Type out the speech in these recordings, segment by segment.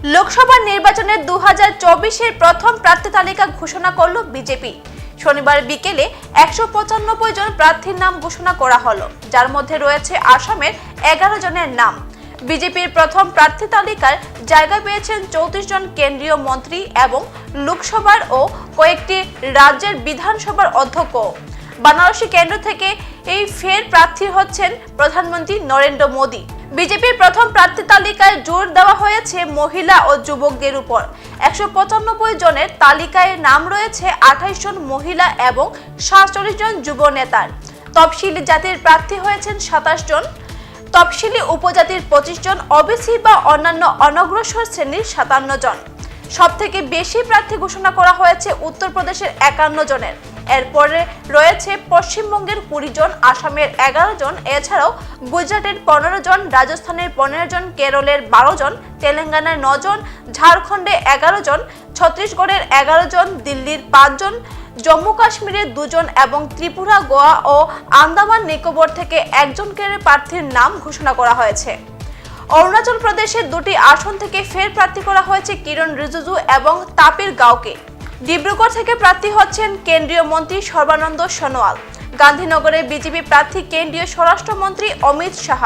লোকসভা নির্বাচনের 2024-এর প্রথম প্রার্থী তালিকা ঘোষণা করল বিজেপি। শনিবার বিকেলে 195 জন প্রার্থীর নাম ঘোষণা করা হলো, যার মধ্যে রয়েছে আসামের 11 জনের নাম। বিজেপির প্রথম প্রার্থী তালিকার জায়গা পেয়েছেন 34 জন কেন্দ্রীয় মন্ত্রী এবং লোকসভার ও কয়েকটি রাজ্যের বিধানসভার অধ্যক্ষ। বানারসি কেন্দ্র থেকে এই ফের প্রার্থী হচ্ছেন প্রধানমন্ত্রী নরেন্দ্র মোদী। বিজেপির প্রথম প্রার্থী তালিকায় জোর দেওয়া হয়েছে মহিলা ও যুবকদের উপর। 195 জনের তালিকায় নাম রয়েছে 28 জন মহিলা এবং 47 জন যুব নেতার। তফসিলি জাতির প্রার্থী হয়েছেন 27 জন, তফসিলি উপজাতির 25 জন, ওবিসি বা অন্যান্য অনগ্রসর শ্রেণীর 57 জন। সবথেকে বেশি প্রার্থী ঘোষণা করা হয়েছে উত্তরপ্রদেশের 51 জনের। এরপরে রয়েছে পশ্চিমবঙ্গের 20 জন, আসামের 11 জন, এছাড়াও গুজরাটের 15 জন, রাজস্থানের 15 জন, কেরলের 12 জন, তেলেঙ্গানার 9 জন, ঝাড়খণ্ডে 11 জন, ছত্তিশগড়ের 11 জন, দিল্লির 5 জন, জম্মু কাশ্মীরের 2 জন এবং ত্রিপুরা, গোয়া ও আন্দামান নিকোবর থেকে একজন করে প্রার্থীর নাম ঘোষণা করা হয়েছে। অরুণাচল প্রদেশের 2টি আসন থেকে ফের প্রার্থী করা হয়েছে কিরণ রিজিজু এবং তাপির গাওকে। ডিব্রুগড় থেকে প্রার্থী হচ্ছেন কেন্দ্রীয় মন্ত্রী সর্বানন্দ সোনোয়াল। গান্ধীনগরে বিজেপি প্রার্থী কেন্দ্রীয় স্বরাষ্ট্রমন্ত্রী অমিত শাহ।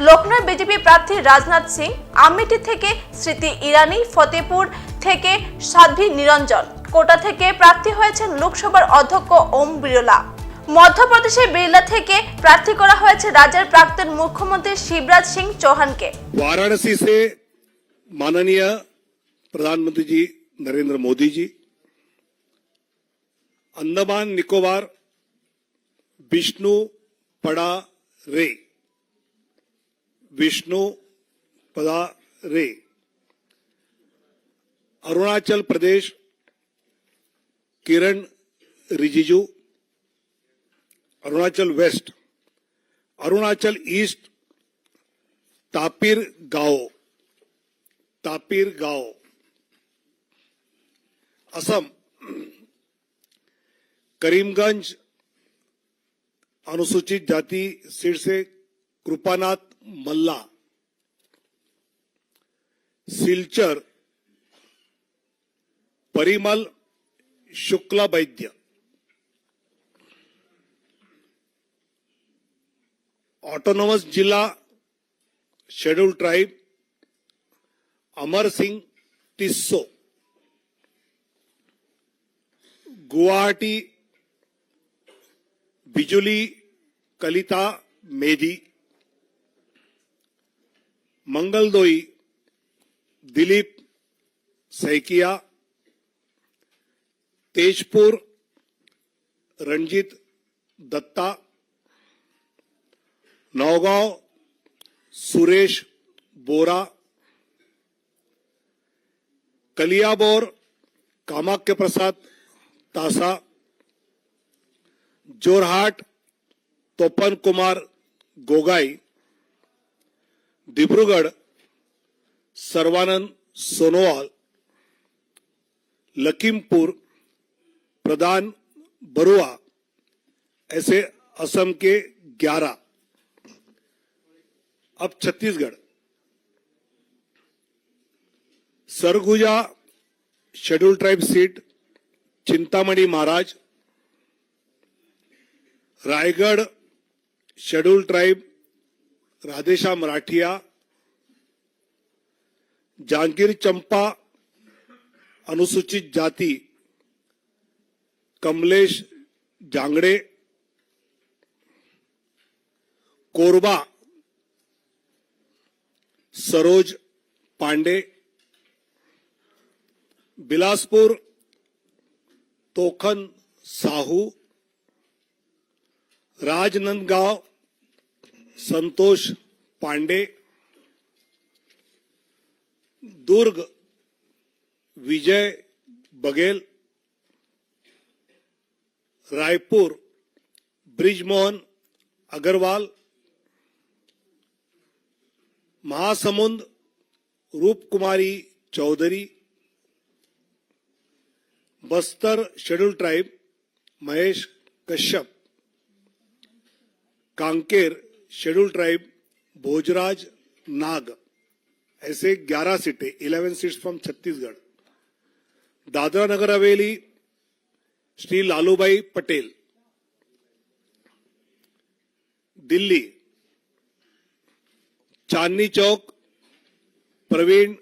লখনৌ বিজেপি প্রার্থী রাজনাথ সিং। আমেঠি থেকে স্মৃতি ইরানি। ফতেপুর থেকে সাধ্বী নিরঞ্জন। কোটা থেকে প্রার্থী হয়েছেন লোকসভার অধ্যক্ষ ওম বিরলা। মধ্যপ্রদেশের বিরলা থেকে প্রার্থী করা হয়েছে রাজ্যের প্রাক্তন মুখ্যমন্ত্রী शिवराज सिंह चौहान के। वाराणसी से माननीय प्रधानमंत्री जी नरेंद्र मोदी जी, अंडमान निकोबार विष्णु पड़ा रे, अरुणाचल प्रदेश किरण रिजिजू, अरुणाचल वेस्ट, अरुणाचल ईस्ट तापिर गांव, असम करीमगंज अनुसूचित जाति सीट से कृपानाथ मल्ला, सिलचर परिमल शुक्ला वैद्य, ऑटोनोमस जिला शेड्यूल ट्राइब अमर सिंह टिस्सो, गुवाहाटी बिजुली कलिता मेदी, मंगलदोई दिलीप सैकिया, तेजपुर रंजीत दत्ता, नौगांव सुरेश बोरा, कलियाबोर कामाख्य प्रसाद तासा, जोरहाट तोपन कुमार गोगाई, डिब्रूगढ़ सर्वानंद सोनोवाल, लखीमपुर प्रधान बरुआ, ऐसे असम के 11। अब Chhattisgarh Surguja schedule tribe seat Chintamani Maharaj, Raigarh schedule tribe Radheshyam Rathiya, Janjgir Champa अनुसूचित जाति कमलेश जांगड़े, कोरबा सरोज पांडे, बिलासपुर तोखन साहू, राजनांदगांव संतोष पांडे, दुर्ग Vijay Baghel, Raipur Brijmohan Agrawal, Mahasamund Roop Kumari Chaudhary, Bastar schedule tribe Mahesh Kashyap, Kanker schedule tribe Bhojraj Nag, ऐसे 11 सीटें, 11 seats from Chhattisgarh. Dadra Nagar Haveli Shri Lalubhai Patel. Delhi Chandni Chowk Praveen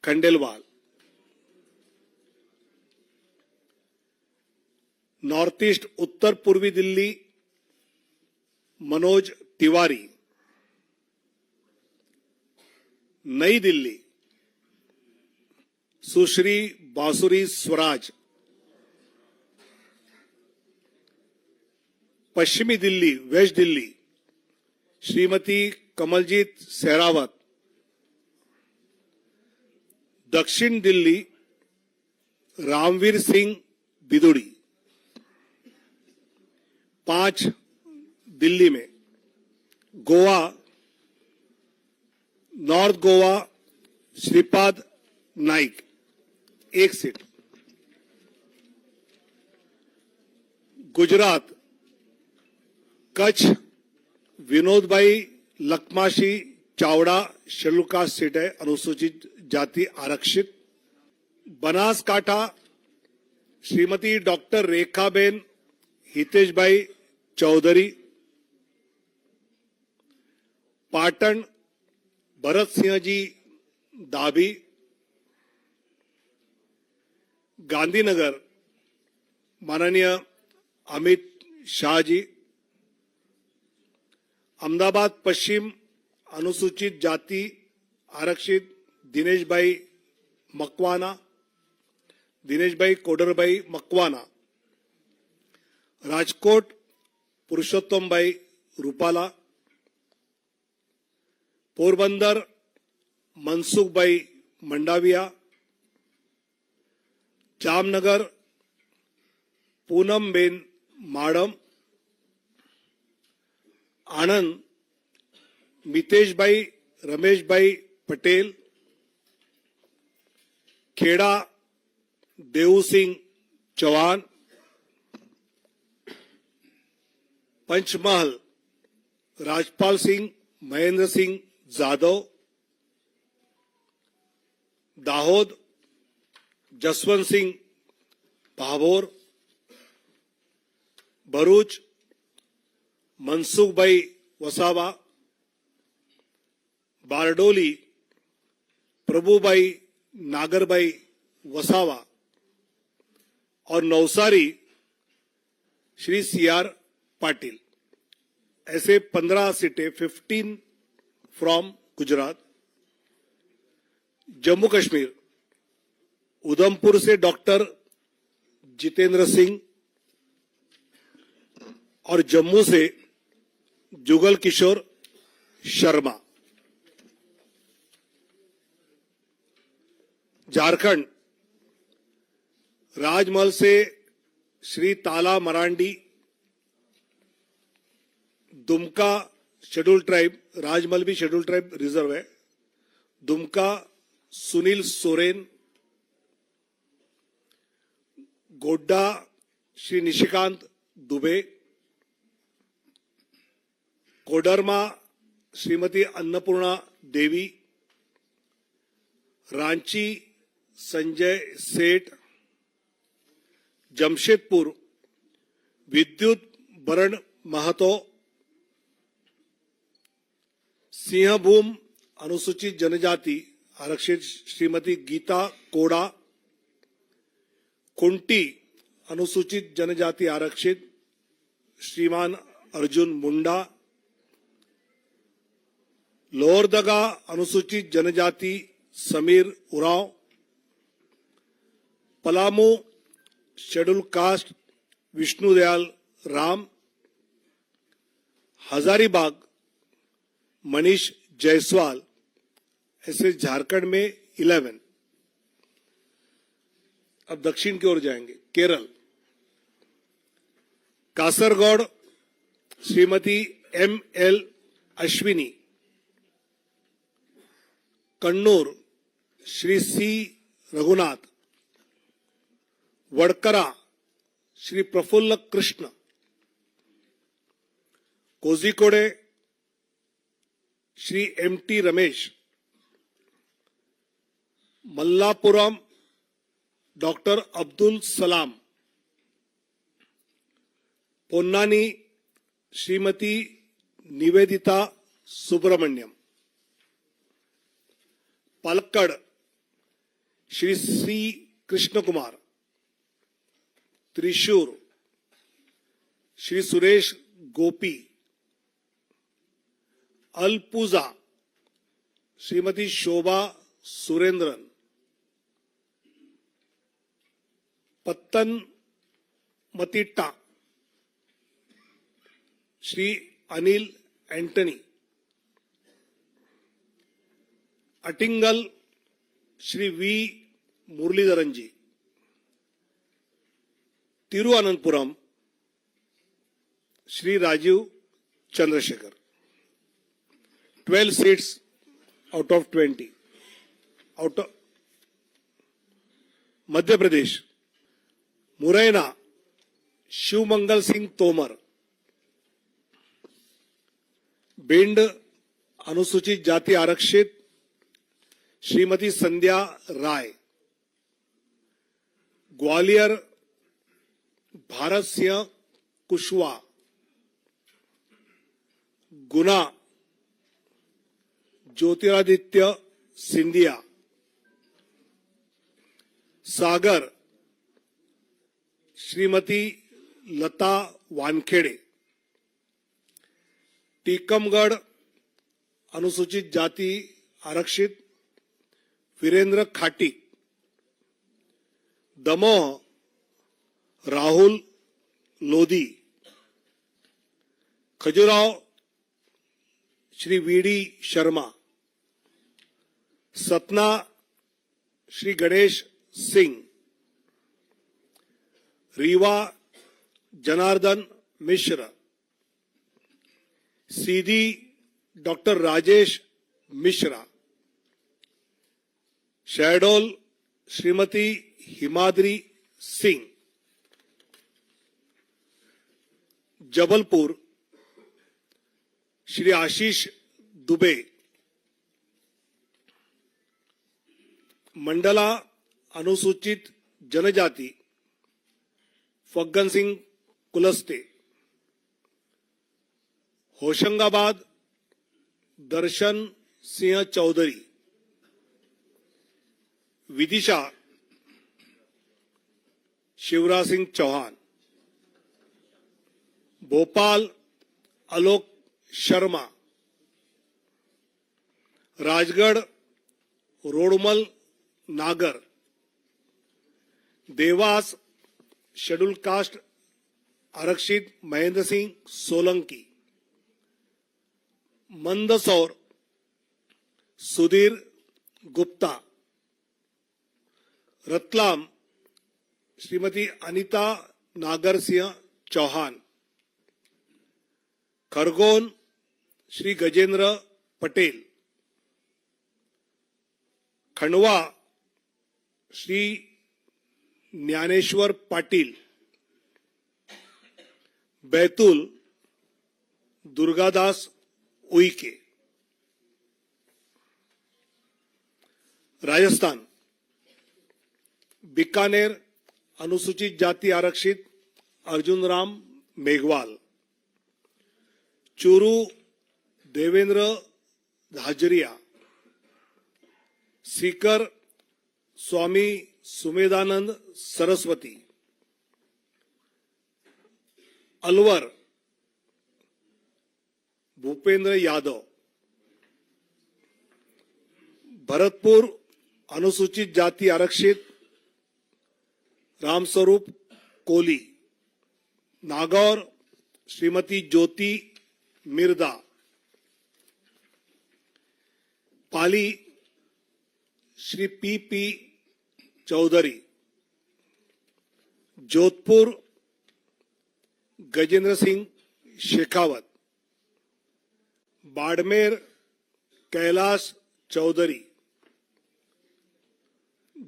Khandelwal. North east उत्तर पूर्वी दिल्ली मनोज तिवारी। नई दिल्ली सुश्री बांसुरी स्वराज। पश्चिमी दिल्ली वेस्ट दिल्ली श्रीमती कमलजीत सहरावत। दक्षिण दिल्ली रामवीर सिंह बिदुड़ी। 5 दिल्ली में गोवा नॉर्थ गोवा श्रीपाद नाइक 1 सीट। गुजरात कच्छ विनोद भाई लखमाशी चावड़ा शेड्यूल कास्ट सीट है, अनुसूचित जाति आरक्षित। बनासकांठा श्रीमती डॉक्टर रेखाबेन हितेश भाई चौधरी। पाटन भरत सिंह जी दाभी। गांधीनगर माननीय अमित शाह जी। अहमदाबाद पश्चिम अनुसूचित जाति आरक्षित दिनेश भाई मकवाना, दिनेश भाई कोडरभाई मकवाना। राजकोट पुरुषोत्तम भाई रूपाला। पोरबंदर मनसुख भाई मंडाविया। जामनगर पूनम बेन माडम। आनंद मितेश भाई रमेश भाई पटेल। खेड़ा देऊ सिंह चौहान। पंचमहल राजपाल सिंह महेंद्र सिंह जाधव। दाहोद जसवंत सिंह भाभोर। भरूच मनसुख भाई वसावा। बारडोली प्रभुभाई नागरभाई वसावा। और नवसारी श्री सीआर पाटिल। ऐसे 15 सीटें, 15 फ्रॉम गुजरात। जम्मू कश्मीर उधमपुर से डॉक्टर जितेंद्र सिंह और जम्मू से जुगल किशोर शर्मा। झारखंड राजमहल से श्री ताला मरांडी। दुमका शेड्यूल ट्राइब, राजमहल भी शेड्यूल ट्राइब रिजर्व है। दुमका सुनील सोरेन। गोड्डा श्री निशिकांत दुबे। कोडरमा श्रीमती अन्नपूर्णा देवी। रांची संजय सेठ। जमशेदपुर विद्युत बरण महतो। सिंहभूम अनुसूचित जनजाति आरक्षित श्रीमती गीता कोड़ा। कुंटी अनुसूचित जनजाति आरक्षित श्रीमान अर्जुन मुंडा। लोहरदगा अनुसूचित जनजाति समीर उरांव। Palamu schedule caste Vishnudayal Ram. हजारीबाग मनीष जायसवाल। ऐसे झारखंड में 11। अब दक्षिण की ओर जाएंगे। Kerala Kasaragod Shrimati ML Ashwini. Kannur Shri C Raghunath. Vadakara Shri Praful Krishna. Kozhikode Shri MT Ramesh. Malappuram doctor Abdul Salam, Ponnani Shrimati Nivedita Subramaniam, Palakkad Shri C Krishna Kumar, Thrissur Shri Suresh Gopi, Alappuzha Shrimati Shobha Surendran, Pathanamthitta Shri Anil Antony, Attingal Shri V Muraleedharan ji, Thiruvananthapuram Shri Rajeev Chandrasekhar. 12 seats out of 20. Out of Madhya Pradesh, Morena Shivmangal Singh Tomar, Bhind अनुसूचित जाति आरक्षित श्रीमती संध्या राय, ग्वालियर भारत सिंह कुशवाहा, गुना ज्योतिरादित्य सिंधिया, सागर श्रीमती लता वानखेड़े, टीकमगढ़ अनुसूचित जाति आरक्षित वीरेंद्र खाटी, दमोह राहुल लोधी, खजुराहो श्री वीडी शर्मा, सतना श्री गणेश सिंह, रीवा जनार्दन मिश्र, सीधी डॉक्टर राजेश मिश्रा, शहडोल श्रीमती हिमाद्री सिंह, जबलपुर श्री आशीष दुबे, मंडला अनुसूचित जनजाति फग्गन सिंह कुलस्ते, होशंगाबाद दर्शन सिंह चौधरी, विदिशा शिवराज सिंह चौहान, भोपाल आलोक शर्मा, राजगढ़ रोडमल नागर, देवास शेड्यूल कास्ट आरक्षित महेंद्र सिंह सोलंकी, मंदसौर सुधीर गुप्ता, रतलाम श्रीमती अनिता नागर सिंह चौहान, खरगोन श्री गजेंद्र पटेल, खंडवा श्री ज्ञानेश्वर पाटिल, बैतूल दुर्गादास उइके, राजस्थान बीकानेर अनुसूचित जाति आरक्षित अर्जुन राम मेघवाल, चूरू देवेंद्र धाजरिया, सीकर स्वामी सुमेधानंद सरस्वती, अलवर भूपेंद्र यादव, भरतपुर अनुसूचित जाति आरक्षित Ramswaroop Koli, Nagaur Shrimati Jyoti Mirdha, Pali Shri P Chaudhary, Jodhpur Gajendra Singh Shekhawat, Barmer Kailash Chaudhary,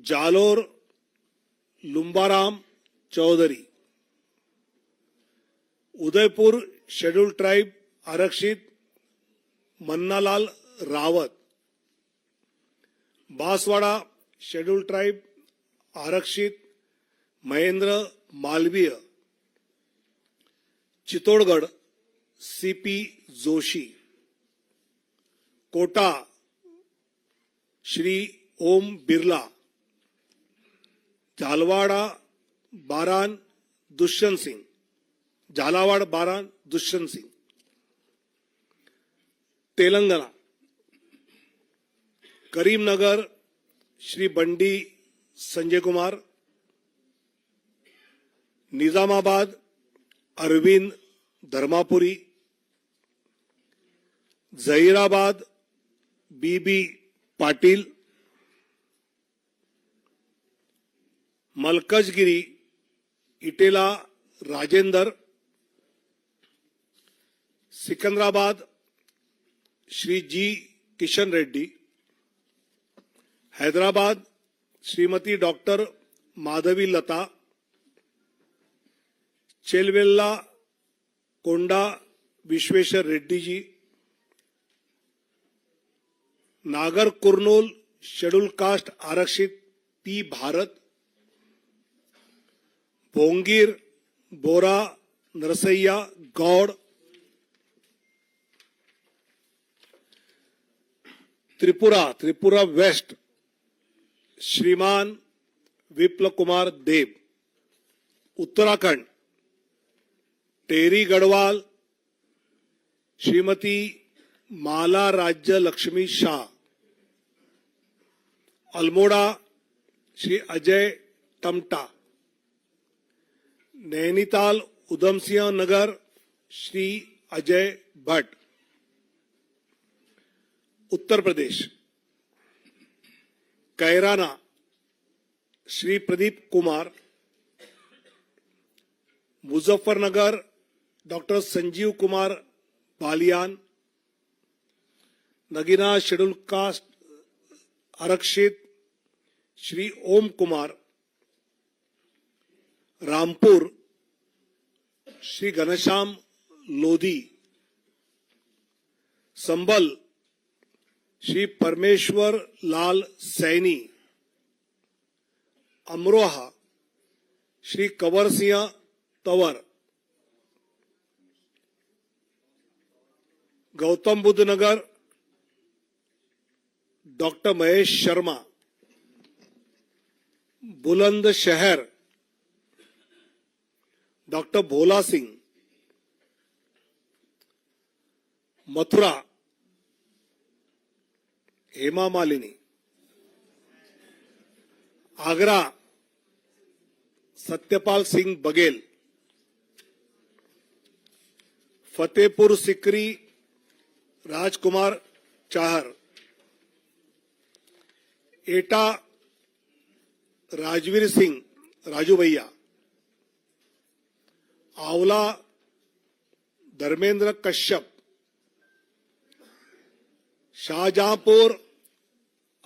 Jalore Lumbaram Chaudhary, Udaipur schedule tribe आरक्षित मन्नालाल रावत, बांसवाड़ा शेड्यूल ट्राइब आरक्षित Mahendra Malviya, Chittorgarh CP Joshi, Kota Shri Om Birla, Jhalawara Baran Dushyant Singh, Jhalawar Baran Dushyant Singh. Telangana Karimnagar Shri Bandi Sanjay Kumar, Nizamabad Arvind Dharmapuri, Zahirabad BB Patil, Malkajgiri Etela Rajender, Secunderabad Shri G Kishan Reddy, Hyderabad Shrimati doctor Madhavi लता, चेलवेल्ला कोंडा विश्वेश्वर रेड्डी जी, नागर कुर्नूल शेड्यूल कास्ट आरक्षित पी भारत, भोंगीर बोरा नरसैया गौड़, त्रिपुरा वेस्ट श्रीमान विप्लव कुमार देव, उत्तराखंड टेरी Garhwal Shrimati Mala Rajya Lakshmi Shah, Almora Shri Ajay Tamta, Nainital Udham Singh Nagar Shri Ajay Bhatt, Uttar Pradesh Kairana Shri Pradeep Kumar, Muzaffarnagar doctor Sanjeev Kumar Balyan, Nagina schedule caste आरक्षित श्री ओम Kumar, Rampur Shri Ghanshyam Lodhi, Sambhal Shri Parmeshwar Lal Saini, Amroha Shri Kanwar Singh Tanwar, Gautam Buddha Nagar doctor Mahesh Sharma, Bulandshahr doctor Bhola Singh, Mathura Hema Malini, Agra Satyapal Singh Baghel, Fatehpur Sikri Rajkumar Chahar, Etah Rajveer Singh Raju Bhaiya, Aonla Dharmendra Kashyap, Shahjahanpur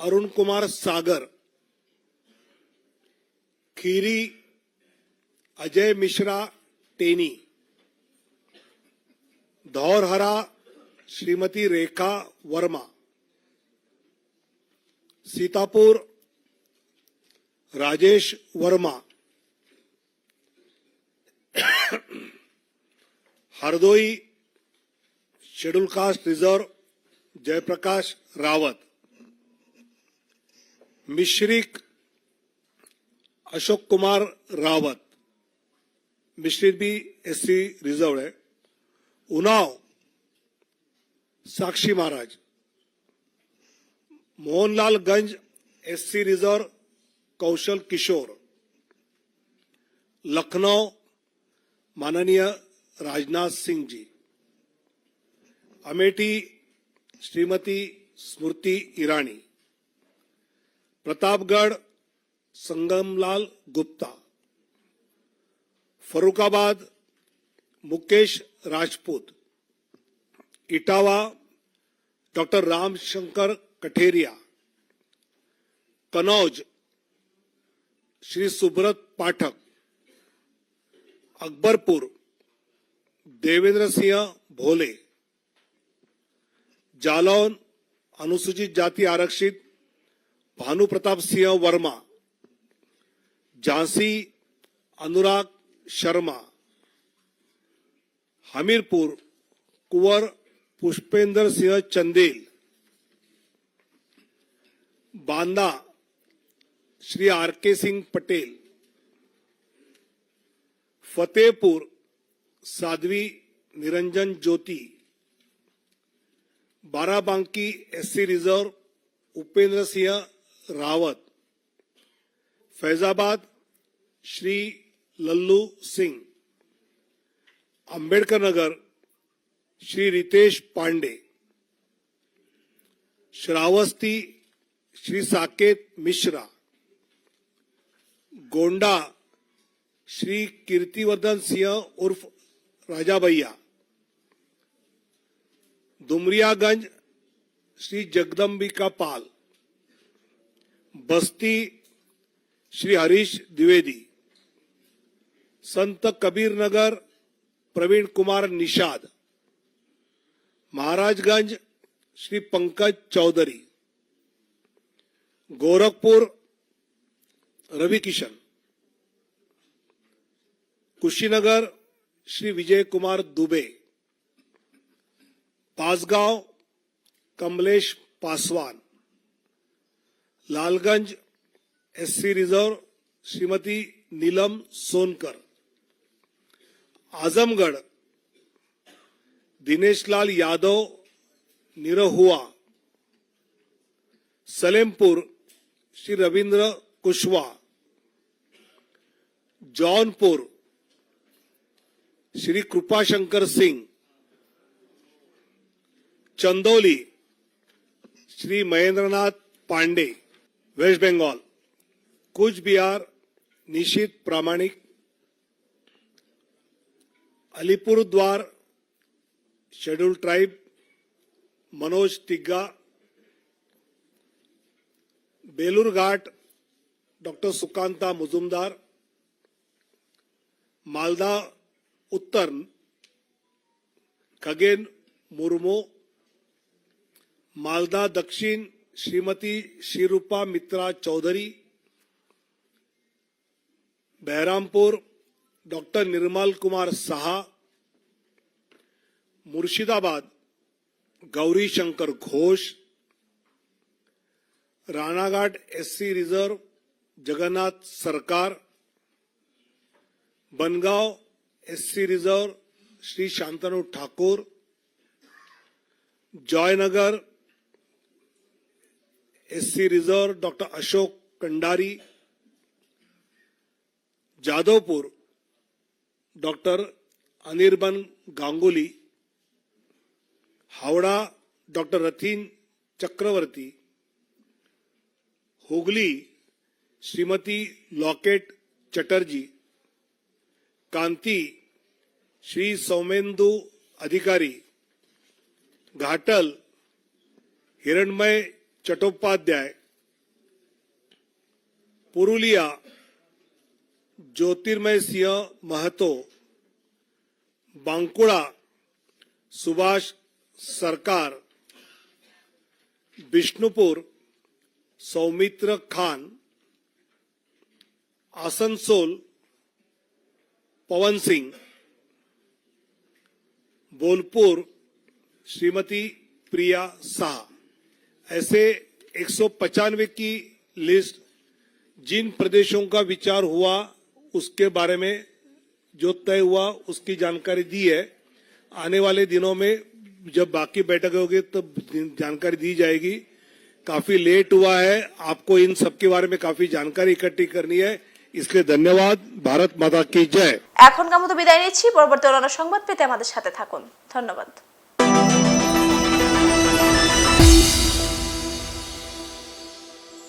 Arun Kumar Sagar, Kheri Ajay Mishra Teni, Dhaurahra Shrimati Rekha Verma, Sitapur Rajesh Verma, Hardoi schedule caste reserve Jaiprakash Rawat, Misrikh Ashok Kumar Rawat, Misrikh भी एससी रिजर्व है, उन्नाव साक्षी महाराज, मोहनलालगंज एससी रिजर्व कौशल किशोर, लखनऊ माननीय राजनाथ सिंह जी, अमेठी श्रीमती स्मृति ईरानी, प्रतापगढ़ संगमलाल गुप्ता, फरुखाबाद मुकेश राजपूत, इटावा डॉक्टर रामशंकर कठेरिया, कनौज श्री सुब्रत पाठक, अकबरपुर देवेंद्र सिंह भोले, जालौन अनुसूचित जाति आरक्षित भानु प्रताप सिंह वर्मा, झांसी अनुराग शर्मा, हमीरपुर कुंवर Pushpendra Singh Chandel, Banda Shri R K. Singh Patel, Fatehpur Sadhvi Niranjan Jyoti, Barabanki SC reserve Upendra Singh Rawat, Faizabad Shri Lallu Singh, Ambedkar Nagar Shri Ritesh Pandey, Shravasti Shri Saket Mishra, Gonda Shri Kirtivardhan Singh उर्फ राजा भैया, दुमरियागंज श्री जगदम्बिका पाल, बस्ती Shri Harish Dwivedi, Sant Kabir Nagar Praveen Kumar Nishad, Maharajganj Shri Pankaj Chaudhary, Gorakhpur Ravi Kishan, Kushinagar Shri Vijay Kumar Dubey, Bansgaon Kamlesh Paswan, Lalganj SC reserve Shrimati Neelam Sonkar, Azamgarh Dineshlal Yadav Nirahua, Salempur Shri Ravindra Kushwaha, Jaunpur Shri Kripashankar Singh, Chandauli Shri Mahendranath Pandey, West Bengal Cooch Behar Nisith Pramanik, Alipurduar schedule tribe Manoj Tigga, Balurghat doctor Sukanta Majumdar, Malda Uttar Khagen Murmu, Malda Dakshin Shrimati Sreerupa मित्रा Chaudhary, Baharampur doctor Nirmal Kumar Saha, Murshidabad Gouri Shankar Ghosh, Ranaghat SC reserve Jagannath Sarkar, Bangaon SC reserve Shri Shantanu Thakur, Joynagar SC reserve doctor Ashok Kandari, Jadavpur doctor Anirban Ganguly, Howrah doctor Rathin Chakraborty, Hooghly Shrimati Locket Chatterjee, Kanthi Shri Soumendu Adhikari, Ghatal हिरणमय चट्टोपाध्याय, पुरुलिया ज्योतिर्मय सिंह महतो, बांकुड़ा सुभाष सरकार, बिष्णुपुर सौमित्र खान, आसनसोल पवन सिंह, बोलपुर श्रीमती प्रिया शाह। ऐसे 195 की लिस्ट जिन प्रदेशों का विचार हुआ उसके बारे में जो तय हुआ उसकी जानकारी दी है। आने वाले दिनों में जब बाकी बैठक होगी तब जानकारी दी जाएगी। काफी लेट हुआ है, आपको इन सब के बारे में काफी जानकारी इकट्ठी करनी है, इसलिए धन्यवाद। भारत माता की जय। এখনকার মতো বিদায় নিচ্ছি। পরবর্তী অন্য সংবাদ পেতে আমাদের সাথে থাকুন। ধন্যবাদ।